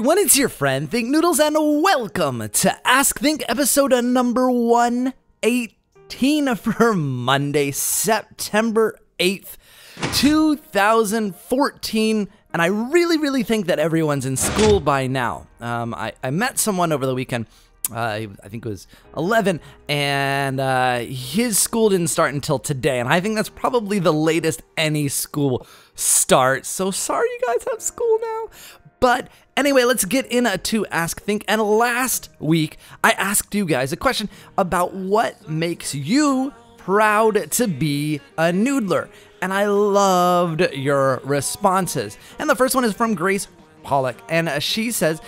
everyone, it's your friend Thinknoodles, and welcome to Ask Think episode number 118 for Monday, September 8th, 2014. And I really think that everyone's in school by now. I met someone over the weekend. I think it was 11, and his school didn't start until today, and I think that's probably the latest any school starts. So sorry you guys have school now. But anyway, let's get into Ask Think. And last week, I asked you guys a question about what makes you proud to be a noodler. And I loved your responses. And the first one is from Grace Pollock, and she says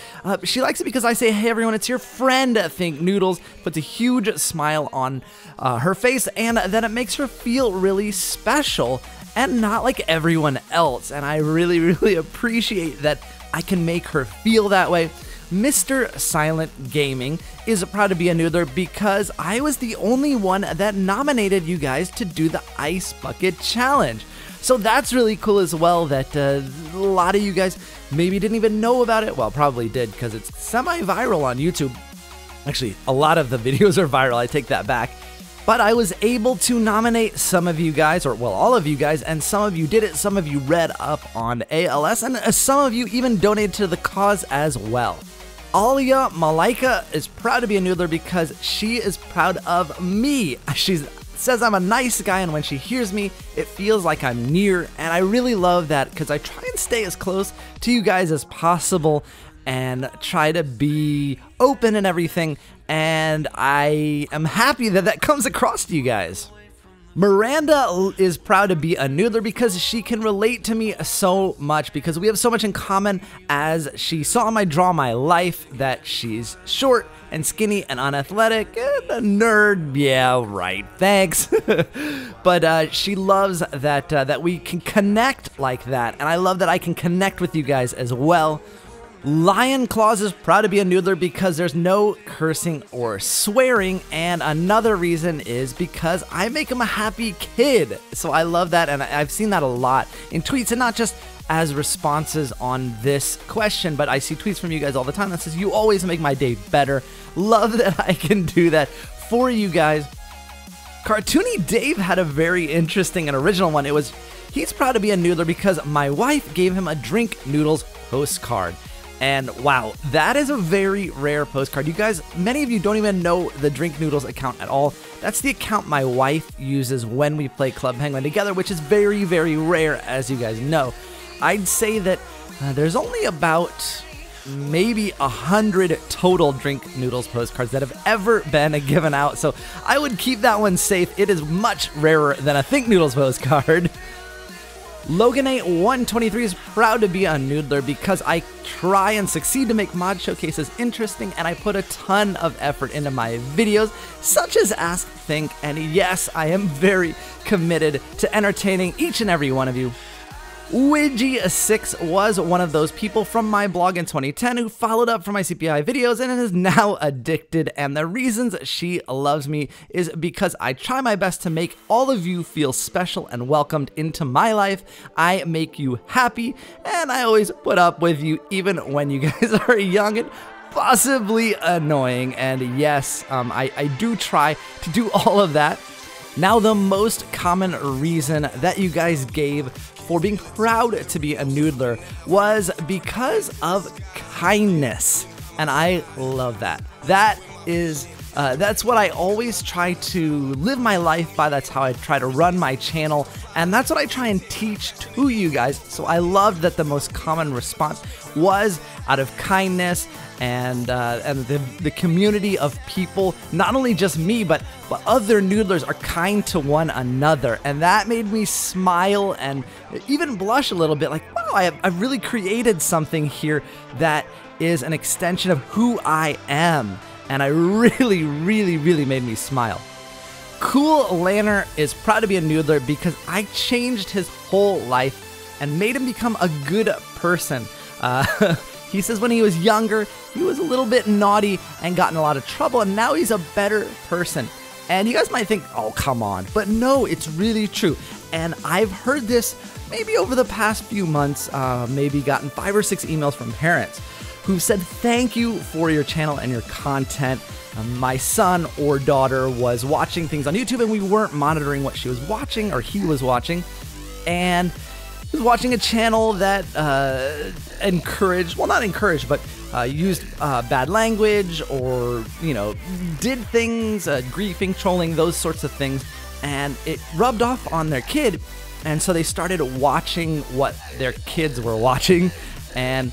she likes it because I say, "Hey everyone, it's your friend Thinknoodles." Puts a huge smile on her face, and that it makes her feel really special and not like everyone else. And I really appreciate that I can make her feel that way. Mr. Silent Gaming is proud to be a noodler because I was the only one that nominated you guys to do the Ice Bucket Challenge. So that's really cool as well, that a lot of you guys maybe didn't even know about it. Well, probably did, because it's semi-viral on YouTube. Actually, a lot of the videos are viral, I take that back. But I was able to nominate some of you guys, or well, all of you guys, and some of you did it, some of you read up on ALS, and some of you even donated to the cause as well. Alia Malaika is proud to be a noodler because she is proud of me. She says I'm a nice guy, and when she hears me, it feels like I'm near, and I really love that because I try and stay as close to you guys as possible and try to be open and everything, and I am happy that that comes across to you guys. Miranda is proud to be a noodler because she can relate to me so much, because we have so much in common, as she saw my Draw My Life that she's short and skinny and unathletic and a nerd. Yeah, right, thanks. But she loves that we can connect like that, and I love that I can connect with you guys as well. Lion Claus is proud to be a noodler because there's no cursing or swearing, and another reason is because I make him a happy kid. So I love that, and I've seen that a lot in tweets, and not just as responses on this question, but I see tweets from you guys all the time that says, "You always make my day better." Love that I can do that for you guys. Cartoony Dave had a very interesting and original one. He's proud to be a noodler because my wife gave him a Thinknoodles postcard. And wow, that is a very rare postcard. You guys, many of you don't even know the Thinknoodles account at all. That's the account my wife uses when we play Club Penguin together, which is very rare, as you guys know. I'd say that there's only about maybe 100 total Thinknoodles postcards that have ever been given out. So I would keep that one safe. It is much rarer than a Thinknoodles postcard. Loganate123 is proud to be a noodler because I try and succeed to make mod showcases interesting, and I put a ton of effort into my videos, such as Ask Think, and yes, I am very committed to entertaining each and every one of you. Widgie6 was one of those people from my blog in 2010 who followed up for my CPI videos and is now addicted, and the reasons she loves me is because I try my best to make all of you feel special and welcomed into my life. I make you happy, and I always put up with you even when you guys are young and possibly annoying, and yes, I do try to do all of that. Now, the most common reason that you guys gave for being proud to be a noodler was because of kindness, and I love that. That's what I always try to live my life by. That's how I try to run my channel, and that's what I try and teach to you guys. So I loved that the most common response was out of kindness, and the community of people, not only just me, but other noodlers are kind to one another, and that made me smile and even blush a little bit, like, wow, I've really created something here that is an extension of who I am, and it really made me smile. Cool Lanner is proud to be a noodler because I changed his whole life and made him become a good person. He says when he was younger, he was a little bit naughty and got in a lot of trouble, and now he's a better person. And you guys might think, oh, come on. But no, it's really true. And I've heard this maybe over the past few months, maybe gotten 5 or 6 emails from parents who said thank you for your channel and your content. My son or daughter was watching things on YouTube and we weren't monitoring what she was watching or he was watching, and he was watching a channel that encouraged, well, not encouraged, but used bad language or, you know, did things, griefing, trolling, those sorts of things, and it rubbed off on their kid, and so they started watching what their kids were watching and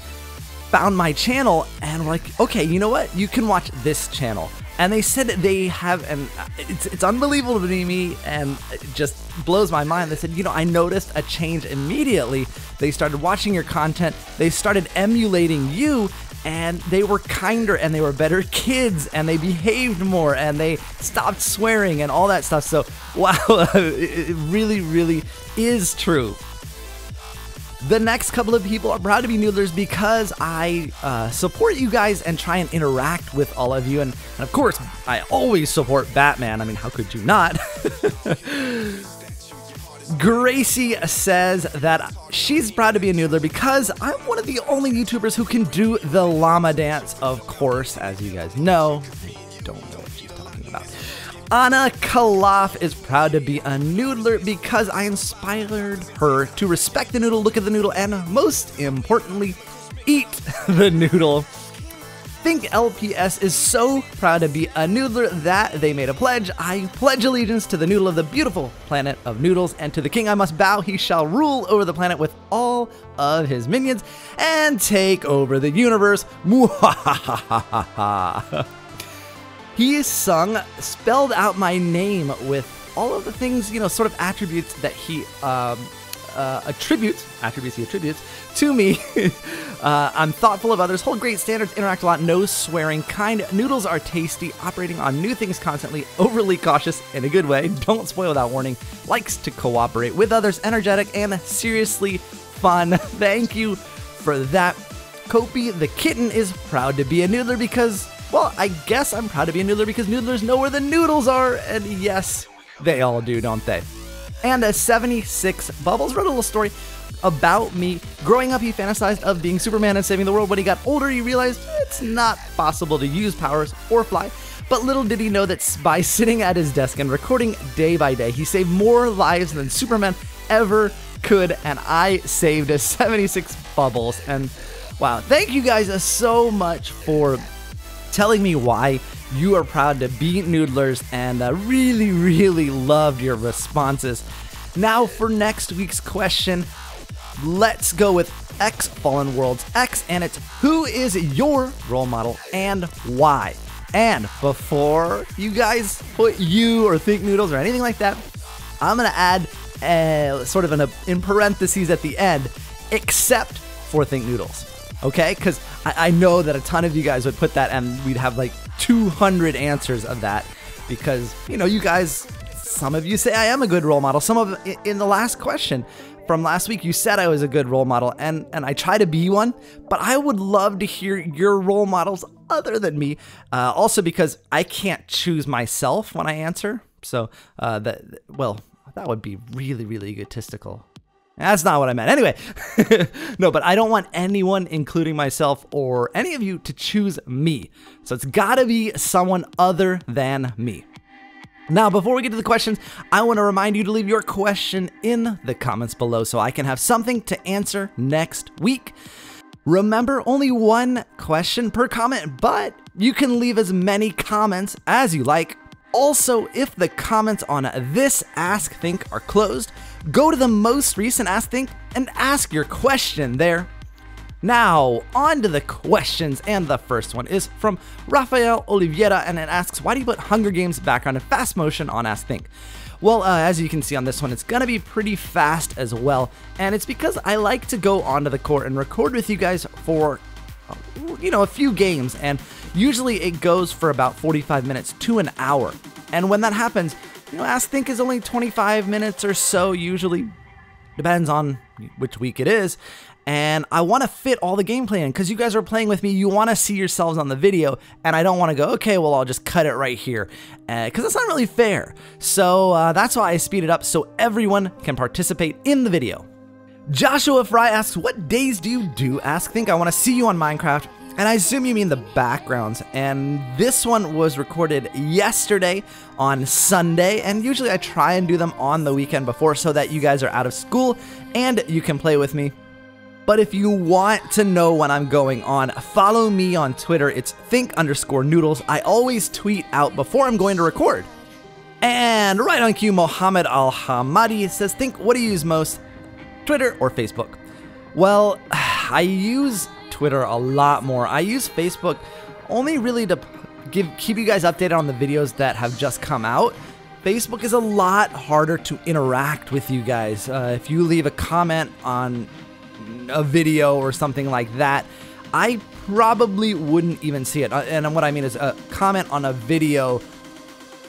found my channel and were like, okay, you know what? You can watch this channel. And they said that they have, and it's unbelievable to me, and it just blows my mind. They said, you know, I noticed a change immediately. They started watching your content, they started emulating you, and they were kinder and they were better kids and they behaved more and they stopped swearing and all that stuff. So, wow, it really, really is true. The next couple of people are proud to be Noodlers because I support you guys and try and interact with all of you. And of course, I always support Batman. I mean, how could you not? Gracie says that she's proud to be a Noodler because I'm one of the only YouTubers who can do the llama dance, of course, as you guys know. I don't know what she's talking about. Anna Kalaf is proud to be a Noodler because I inspired her to respect the noodle, look at the noodle, and most importantly, eat the noodle. Think LPS is so proud to be a Noodler that they made a pledge. I pledge allegiance to the noodle of the beautiful planet of noodles, and to the king I must bow. He shall rule over the planet with all of his minions and take over the universe. He sung, spelled out my name with all of the things, you know, sort of attributes that he attributes to me. I'm thoughtful of others, hold great standards, interact a lot, no swearing, kind. Noodles are tasty, operating on new things constantly, overly cautious in a good way, don't spoil without warning, likes to cooperate with others, energetic, and seriously fun. Thank you for that. Kopi the kitten is proud to be a Noodler because, well, I guess I'm proud to be a Noodler because Noodlers know where the noodles are, and yes, they all do, don't they? And a 76 Bubbles wrote a little story about me. Growing up, he fantasized of being Superman and saving the world. When he got older, he realized it's not possible to use powers or fly. But little did he know that by sitting at his desk and recording day by day, he saved more lives than Superman ever could, and I saved a 76 Bubbles. And wow, thank you guys so much for telling me why you are proud to be Noodlers, and really, really loved your responses. Now for next week's question, let's go with X Fallen Worlds X, and it's who is your role model and why? And before you guys put you or think Noodles or anything like that, I'm gonna add sort of in parentheses at the end, except for Think Noodles. Okay, because I know that a ton of you guys would put that and we'd have like 200 answers of that because, you know, you guys, some of you say I am a good role model. Some of, in the last question from last week, you said I was a good role model, and I try to be one, but I would love to hear your role models other than me. Also because I can't choose myself when I answer. So, that would be really, really egotistical. That's not what I meant. Anyway, no, but I don't want anyone, including myself or any of you, to choose me. So it's gotta be someone other than me. Now, before we get to the questions, I want to remind you to leave your question in the comments below so I can have something to answer next week. Remember, only one question per comment, but you can leave as many comments as you like. Also, if the comments on this Ask Think are closed, go to the most recent Ask Think and ask your question there. Now, on to the questions, and the first one is from Rafael Oliveira, and it asks, why do you put Hunger Games background in fast motion on Ask Think? Well, as you can see on this one, it's gonna be pretty fast as well, and it's because I like to go onto the court and record with you guys for, you know, a few games, and usually it goes for about 45 minutes to an hour. And when that happens, you know, Ask Think is only 25 minutes or so, usually. Depends on which week it is. And I want to fit all the gameplay in because you guys are playing with me. You want to see yourselves on the video, and I don't want to go, okay, well, I'll just cut it right here because that's not really fair. So that's why I speed it up so everyone can participate in the video. Joshua Fry asks, what days do you do Ask Think? I want to see you on Minecraft. And I assume you mean the backgrounds. And this one was recorded yesterday on Sunday. And usually I try and do them on the weekend before so that you guys are out of school and you can play with me. But if you want to know when I'm going on, follow me on Twitter. It's think_noodles. I always tweet out before I'm going to record. And right on cue, Mohammed Al-Hamadi says, Think, what do you use most, Twitter or Facebook? Well, I use Twitter a lot more. I use Facebook only really to keep you guys updated on the videos that have just come out. Facebook is a lot harder to interact with you guys. If you leave a comment on a video or something like that, I probably wouldn't even see it. And what I mean is a comment on a video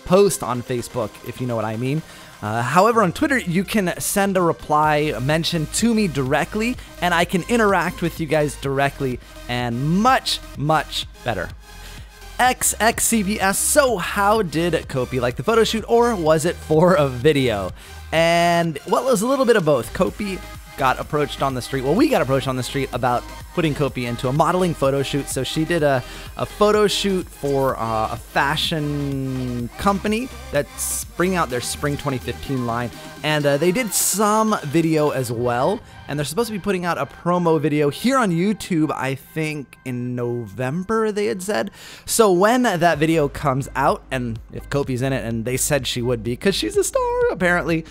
post on Facebook, if you know what I mean. However, on Twitter, you can send a reply, a mention to me directly, and I can interact with you guys directly, and much, much better. XXCPS, so how did Kopi like the photo shoot, or was it for a video? And, well, it was a little bit of both. Kopi got approached on the street. Well, we got approached on the street about putting Kopi into a modeling photo shoot. So she did a photo shoot for a fashion company that's bringing out their spring 2015 line. And they did some video as well. And they're supposed to be putting out a promo video here on YouTube, I think in November, they had said. So when that video comes out, and if Kopi's in it, and they said she would be, because she's a star, apparently,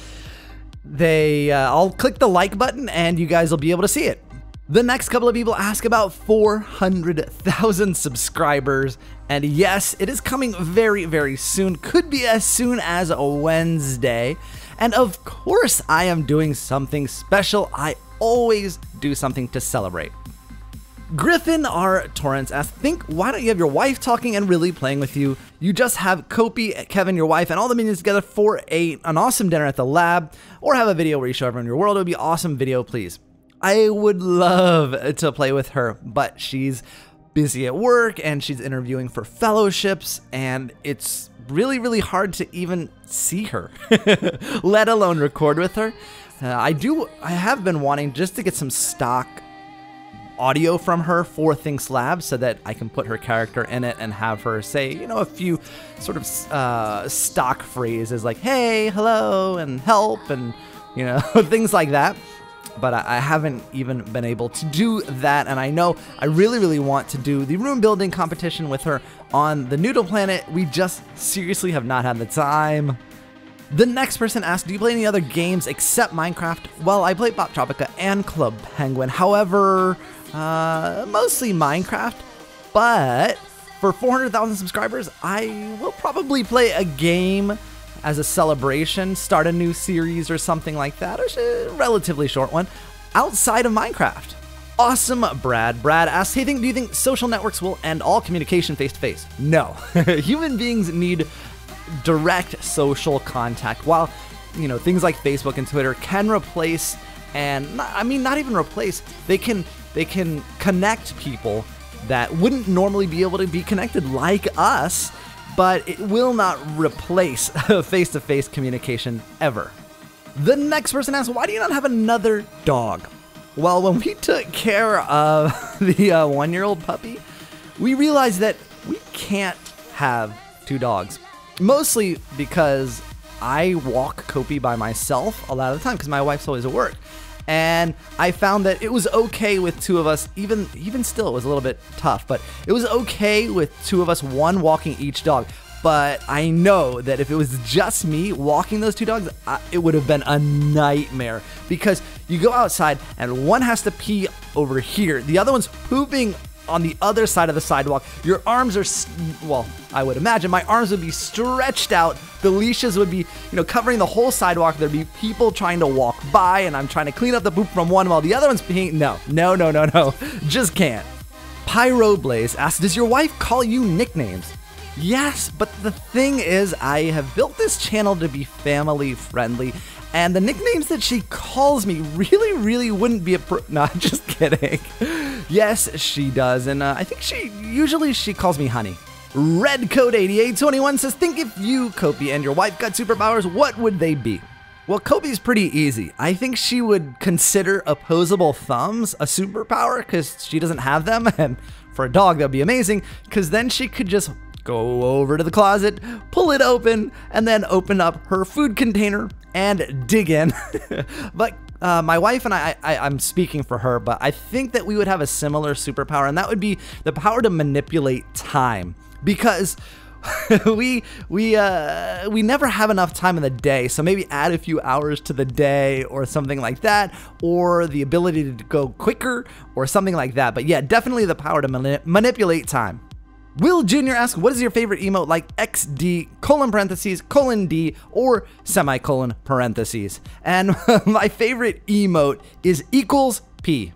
I'll click the like button and you guys will be able to see it. The next couple of people ask about 400,000 subscribers. And yes, it is coming very, very soon. Could be as soon as a Wednesday. And of course, I am doing something special. I always do something to celebrate. Griffin R. Torrance asks, Think, why don't you have your wife talking and really playing with you? You just have Kopi, Kevin, your wife, and all the minions together for an awesome dinner at the lab, or have a video where you show everyone your world. It would be an awesome video, please. I would love to play with her, but she's busy at work and she's interviewing for fellowships, and it's really, really hard to even see her, let alone record with her. I have been wanting just to get some stock audio from her for Think's Lab so that I can put her character in it and have her say, you know, a few sort of stock phrases like, hey, hello, and help, and, you know, things like that. But I haven't even been able to do that, and I know I really, really want to do the room building competition with her on the Noodle planet. We just seriously have not had the time. The next person asked, do you play any other games except Minecraft? Well, I play Pop Tropica and Club Penguin. However, mostly Minecraft, but for 400,000 subscribers, I will probably play a game as a celebration, start a new series or something like that, or a relatively short one, outside of Minecraft. Awesome, Brad. Brad asks, hey, do you think social networks will end all communication face-to-face? No. Human beings need direct social contact. While, you know, things like Facebook and Twitter can replace, and not even replace, they can connect people that wouldn't normally be able to be connected like us, but it will not replace face-to-face communication ever. The next person asks, why do you not have another dog? Well, when we took care of the one-year-old puppy, we realized that we can't have two dogs. Mostly because I walk Kopi by myself a lot of the time because my wife's always at work. And I found that it was okay with two of us, even still, it was a little bit tough, but it was okay with two of us, one walking each dog. But I know that if it was just me walking those two dogs, it would have been a nightmare, because you go outside and one has to pee over here, the other one's pooping on the other side of the sidewalk. Your arms are, well, I would imagine my arms would be stretched out. The leashes would be, covering the whole sidewalk. There'd be people trying to walk by, and I'm trying to clean up the poop from one while the other one's peeing. No. Just can't. Pyroblaze asks, does your wife call you nicknames? Yes, but the thing is, I have built this channel to be family friendly, and the nicknames that she calls me really wouldn't be no, just kidding. Yes, she does, and I think she calls me honey. Redcode8821 says, think if you, Kopi, and your wife got superpowers, what would they be? Well, Kobe's pretty easy. I think she would consider opposable thumbs a superpower because she doesn't have them, and for a dog that'd be amazing because then she could just go over to the closet, pull it open, and then open up her food container and dig in. But my wife and I'm speaking for her, but I think that we would have a similar superpower, and that would be the power to manipulate time, because we never have enough time in the day, so maybe add a few hours to the day or something like that, or the ability to go quicker or something like that. But yeah, definitely the power to manipulate time. Will Jr. asks, what is your favorite emote, like XD, parentheses, D, or semicolon parentheses? And my favorite emote is equals P.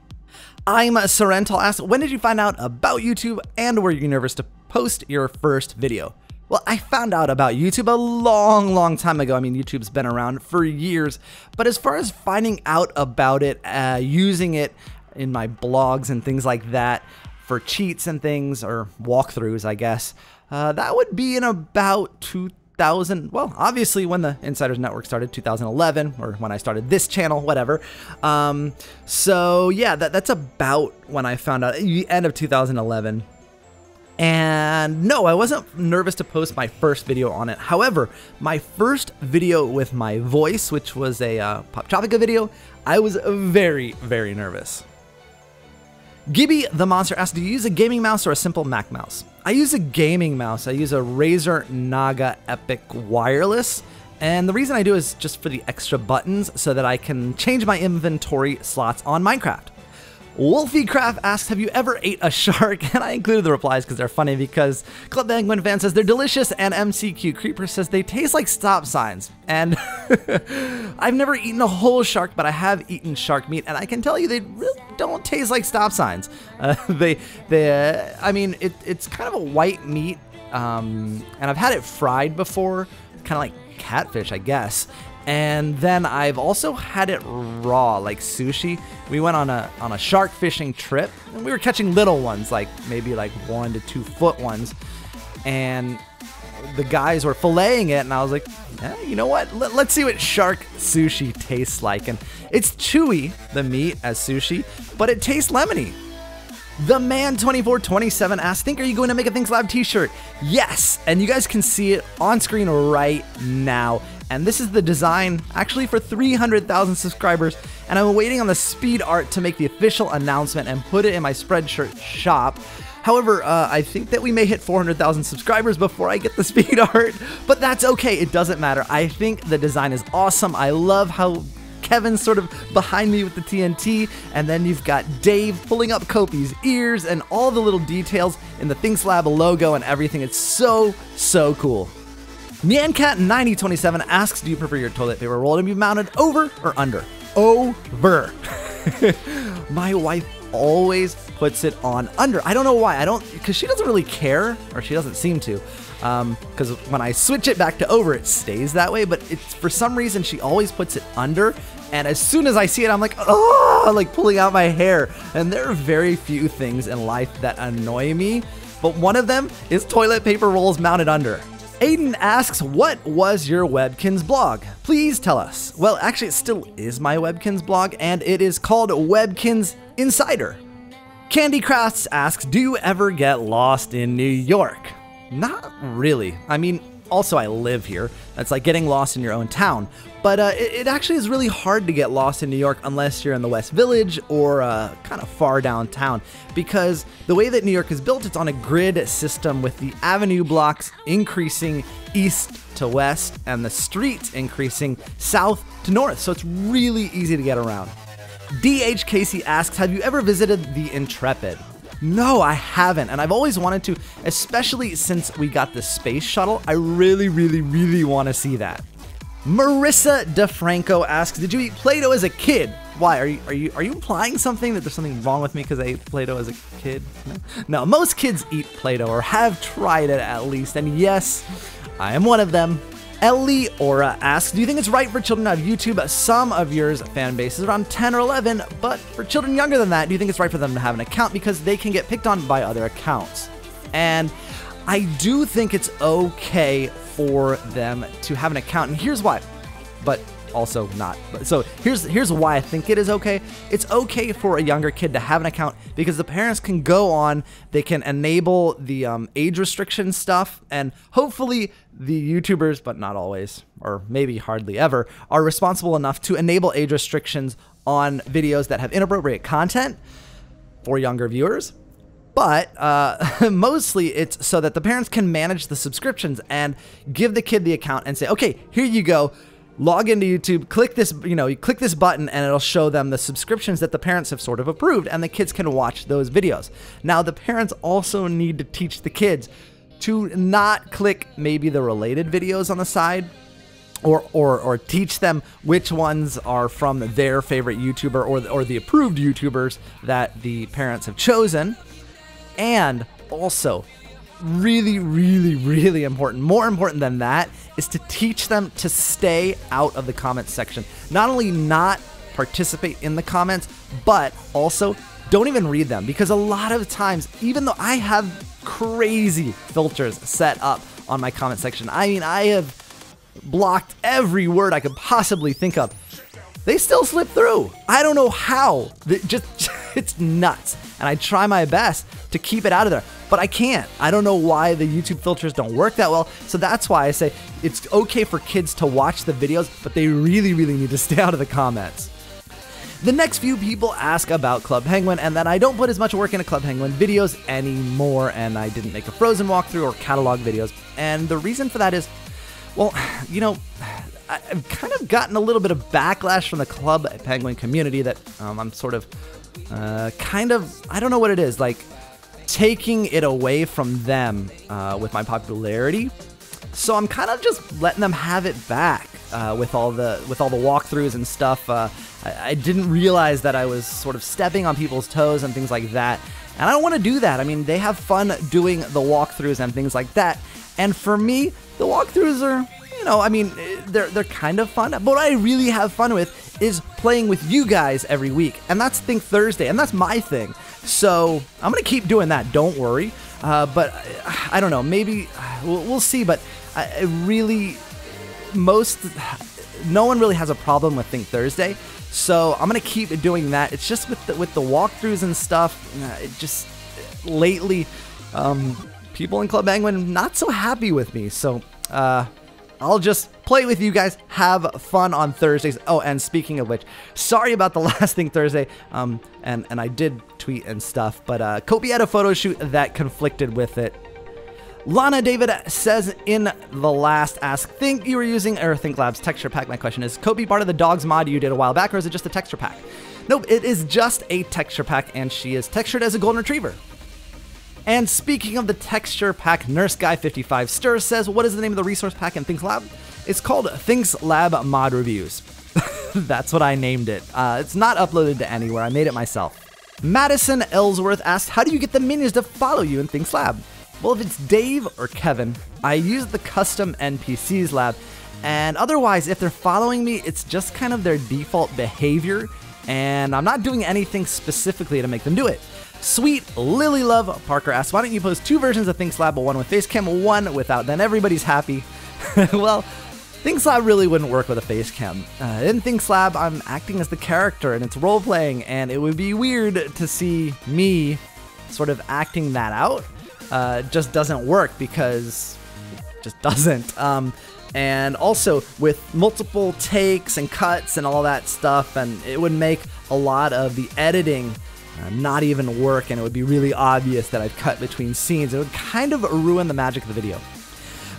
I'm Sorrental asks, when did you find out about YouTube and were you nervous to post your first video? Well, I found out about YouTube a long time ago. I mean, YouTube's been around for years, but as far as finding out about it, using it in my blogs and things like that, for cheats and things, or walkthroughs, I guess, that would be in about 2000, well, obviously when the Insiders Network started, 2011, or when I started this channel, whatever. So yeah, that's about when I found out, the end of 2011. And no, I wasn't nervous to post my first video on it. However, my first video with my voice, which was a Pop Tropica video, I was very nervous. Gibby the Monster asks, do you use a gaming mouse or a simple Mac mouse? I use a gaming mouse. I use a Razer Naga Epic Wireless. And the reason I do is just for the extra buttons so that I can change my inventory slots on Minecraft. Wolfiecraft asks, have you ever ate a shark? And I included the replies because they're funny, because Club Penguin fan says they're delicious, and MCQ Creeper says they taste like stop signs. And I've never eaten a whole shark, but I have eaten shark meat, and I can tell you they really don't taste like stop signs. I mean, it's kind of a white meat, and I've had it fried before, kind of like catfish, I guess. And then I've also had it raw, like sushi. We went on a shark fishing trip, and we were catching little ones, like maybe like 1 to 2 foot ones. And the guys were filleting it, and I was like, you know what? Let's see what shark sushi tastes like. And it's chewy, the meat, as sushi, but it tastes lemony. The Man 2427 asks, are you going to make a Thinks Lab t-shirt? Yes, and you guys can see it on screen right now. And this is the design, actually, for 300,000 subscribers, and I'm waiting on the speed art to make the official announcement and put it in my Spreadshirt shop. However, I think that we may hit 400,000 subscribers before I get the speed art, but that's okay, it doesn't matter. I think the design is awesome. I love how Kevin's sort of behind me with the TNT, and then you've got Dave pulling up Kopi's ears and all the little details in the Thinks Lab logo and everything. It's so cool. Nyancat9027 asks, do you prefer your toilet paper roll to be mounted over or under? Over. My wife always puts it on under. I don't know why. Because she doesn't really care, or she doesn't seem to. Because when I switch it back to over, it stays that way, but it's for some reason she always puts it under, and as soon as I see it, I'm like, oh, like pulling out my hair. And there are very few things in life that annoy me, but one of them is toilet paper rolls mounted under. Aiden asks, what was your Webkinz blog? Please tell us. Well, actually, it still is my Webkinz blog, and it is called Webkinz Insider. Candy Crafts asks, do you ever get lost in New York? Not really. I mean, also I live here. That's like getting lost in your own town. But it actually is really hard to get lost in New York unless you're in the West Village or kind of far downtown, because the way that New York is built, it's on a grid system with the avenue blocks increasing east to west and the streets increasing south to north. So it's really easy to get around. DH Casey asks, have you ever visited the Intrepid? No, I haven't, and I've always wanted to, especially since we got the space shuttle. I really want to see that. Marissa DeFranco asks, did you eat Play-Doh as a kid? Why? Are you implying something, that there's something wrong with me because I ate Play-Doh as a kid? No, most kids eat Play-Doh or have tried it at least, and yes, I am one of them. Ellie Ora asks, do you think it's right for children to have YouTube? Some of yours fan base is around 10 or 11, but for children younger than that, do you think it's right for them to have an account because they can get picked on by other accounts? And I do think it's okay for them to have an account, and here's why. But also not. So here's why I think it is okay. It's okay for a younger kid to have an account because the parents can go on, they can enable the age restriction stuff, and hopefully the YouTubers, but not always, or maybe hardly ever, are responsible enough to enable age restrictions on videos that have inappropriate content for younger viewers. But mostly it's so that the parents can manage the subscriptions and give the kid the account and say, okay, here you go, log into YouTube, click this, you click this button and it'll show them the subscriptions that the parents have sort of approved, and the kids can watch those videos. Now, the parents also need to teach the kids to not click maybe the related videos on the side, or teach them which ones are from their favorite YouTuber or the approved YouTubers that the parents have chosen. And also, really, really, really important, more important than that, is to teach them to stay out of the comments section. Not only not participate in the comments, but also don't even read them, because a lot of times, even though I have crazy filters set up on my comment section, I mean, I have blocked every word I could possibly think of, they still slip through. I don't know how. It's nuts. And I try my best to keep it out of there, but I can't. I don't know why the YouTube filters don't work that well. So that's why I say it's okay for kids to watch the videos, but they really, really need to stay out of the comments. The next few people ask about Club Penguin and that I don't put as much work into Club Penguin videos anymore, and I didn't make a Frozen walkthrough or catalog videos. And the reason for that is, well, I've kind of gotten a little bit of backlash from the Club Penguin community that I'm sort of I don't know what it is, like taking it away from them with my popularity. So I'm kind of just letting them have it back with all the walkthroughs and stuff. I didn't realize that I was sort of stepping on people's toes and things like that. And I don't want to do that. I mean, they have fun doing the walkthroughs and things like that. And for me, the walkthroughs are, they're kind of fun. But what I really have fun with is playing with you guys every week. And that's Think Thursday, and that's my thing. So I'm going to keep doing that, don't worry. But I don't know, maybe we'll see. But no one really has a problem with Think Thursday. So I'm going to keep doing that. It's just with the walkthroughs and stuff, it just lately, people in Club Penguin not so happy with me. So I'll just play with you guys, have fun on Thursdays. Oh, and speaking of which, sorry about the last Think Thursday, and I did tweet and stuff, but Kobe had a photo shoot that conflicted with it. Lana David says in the last Ask Think you were using Think Labs texture pack. My question is, Kobe part of the dogs mod you did a while back, or is it just a texture pack? Nope, it is just a texture pack, and she is textured as a golden retriever. And speaking of the texture pack, Nurse Guy 55 Stir says, what is the name of the resource pack in Thinks Lab? It's called Thinks Lab Mod Reviews. That's what I named it. It's not uploaded to anywhere. I made it myself. Madison Ellsworth asked, how do you get the minions to follow you in Thinks Lab? Well, if it's Dave or Kevin, I use the custom NPCs lab, and otherwise, if they're following me, it's just kind of their default behavior, and I'm not doing anything specifically to make them do it. Sweet Lily Love Parker asks, why don't you post 2 versions of Thinks Lab, one with Facecam, one without, then everybody's happy. Well, Thinks Lab really wouldn't work with a Facecam. In Thinks Lab, I'm acting as the character, and it's role-playing, and it would be weird to see me sort of acting that out. Just doesn't work because it just doesn't. And also with multiple takes and cuts and all that stuff, and it would make a lot of the editing not even work, and it would be really obvious that I've cut between scenes. It would kind of ruin the magic of the video.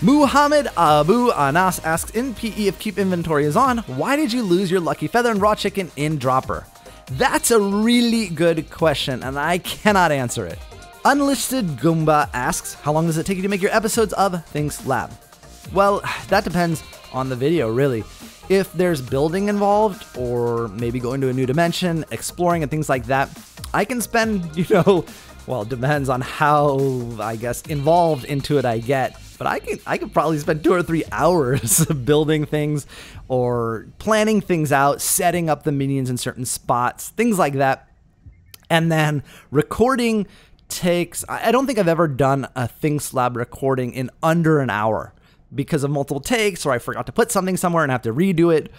Muhammad Abu Anas asks, in PE, if keep inventory is on, why did you lose your lucky feather and raw chicken in Dropper? That's a really good question, and I cannot answer it. Unlisted Goomba asks, how long does it take you to make your episodes of Thinks Lab? Well, that depends on the video, really. If there's building involved, or maybe going to a new dimension, exploring and things like that, I can spend, well, it depends on how, I guess, involved into it I get. But I could probably spend 2 or 3 hours building things or planning things out, setting up the minions in certain spots, things like that. And then recording takes, I don't think I've ever done a Thinks Lab recording in under an hour because of multiple takes, or I forgot to put something somewhere and have to redo it.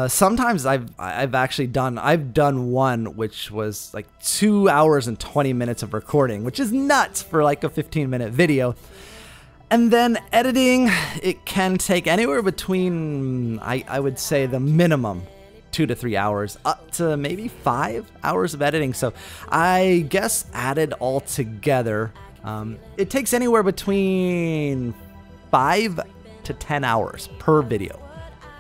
Sometimes I've actually done one which was like 2 hours and 20 minutes of recording, which is nuts for like a 15-minute video. And then editing, it can take anywhere between, I would say the minimum 2 to 3 hours, up to maybe 5 hours of editing. So I guess added all together, it takes anywhere between 5 to 10 hours per video.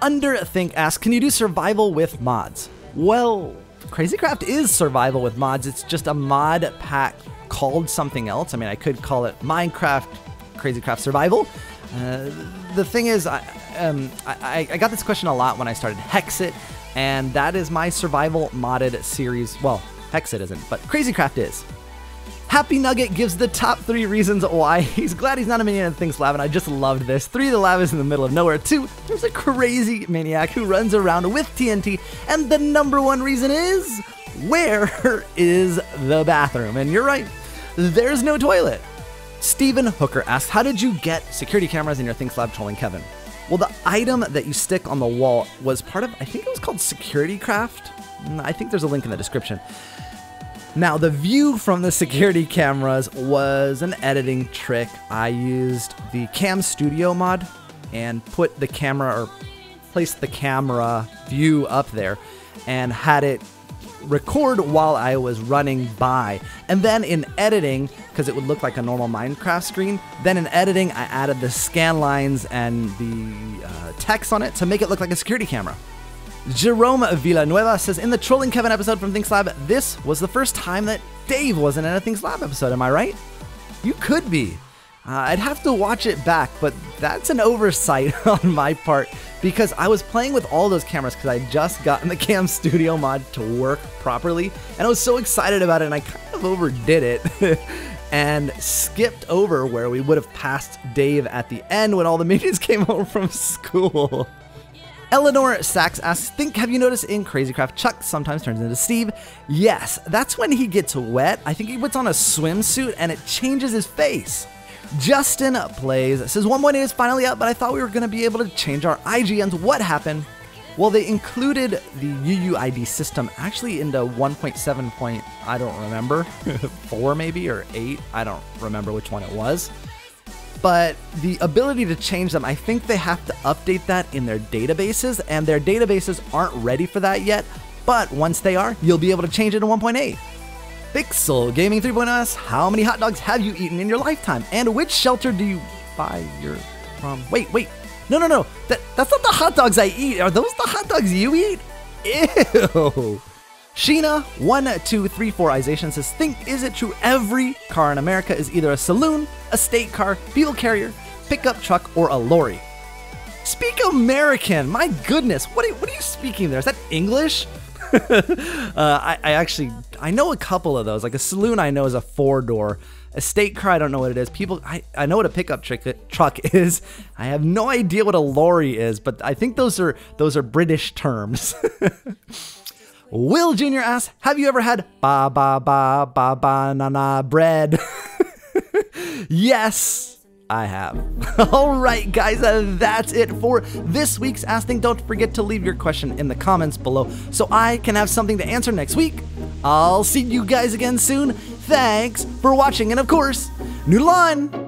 Underthink asks, can you do survival with mods? Well, Crazycraft is survival with mods. It's just a mod pack called something else. I mean, I could call it Minecraft Crazycraft Survival. The thing is, I got this question a lot when I started Hexit, and that is my survival modded series. Well, Hexit isn't, but Crazycraft is. Happy Nugget gives the top 3 reasons why he's glad he's not a minion in Thinks Lab, and I just loved this. 3, the lab is in the middle of nowhere. 2, there's a crazy maniac who runs around with TNT, and the number 1 reason is, where is the bathroom? And you're right, there's no toilet. Steven Hooker asks, how did you get security cameras in your Thinks Lab trolling Kevin? Well, the item that you stick on the wall was part of, I think it was called Security Craft. I think there's a link in the description. Now, the view from the security cameras was an editing trick. I used the Cam Studio mod and put the camera, or placed the camera view up there and had it record while I was running by. And then in editing, because it would look like a normal Minecraft screen, then in editing I added the scan lines and the text on it to make it look like a security camera. Jerome Villanueva says, in the Trolling Kevin episode from Thinks Lab, this was the first time that Dave wasn't in a Thinks Lab episode, am I right? You could be. I'd have to watch it back, but that's an oversight on my part, because I was playing with all those cameras because I just gotten the Cam Studio mod to work properly, and I was so excited about it, and I kind of overdid it and skipped over where we would have passed Dave at the end when all the minions came home from school. Eleanor Sachs asks, have you noticed in Crazycraft, Chuck sometimes turns into Steve? Yes, that's when he gets wet. I think he puts on a swimsuit and it changes his face. Justin Plays says, 1.8 is finally out, but I thought we were going to be able to change our IGNs. What happened? Well, they included the UUID system actually into 1.7 point, I don't remember, 4 maybe, or 8. I don't remember which one it was. But the ability to change them, I think they have to update that in their databases, and their databases aren't ready for that yet. But once they are, you'll be able to change it to 1.8. Pixel Gaming 3.0 asks, how many hot dogs have you eaten in your lifetime? And which shelter do you buy your from? Wait. No. That's not the hot dogs I eat. Are those the hot dogs you eat? Ew. Sheena1234ization says, is it true every car in America is either a saloon, a state car, fuel carrier, pickup truck, or a lorry? Speak American. My goodness. What are you speaking there? Is that English? I know a couple of those. Like a saloon I know is a 4-door. A state car, I don't know what it is. I know what a pickup truck is. I have no idea what a lorry is, but I think those are British terms. Will Jr. asks, have you ever had banana bread? Yes, I have. All right, guys, that's it for this week's Ask Think. Don't forget to leave your question in the comments below so I can have something to answer next week. I'll see you guys again soon. Thanks for watching, and of course, Noodle on!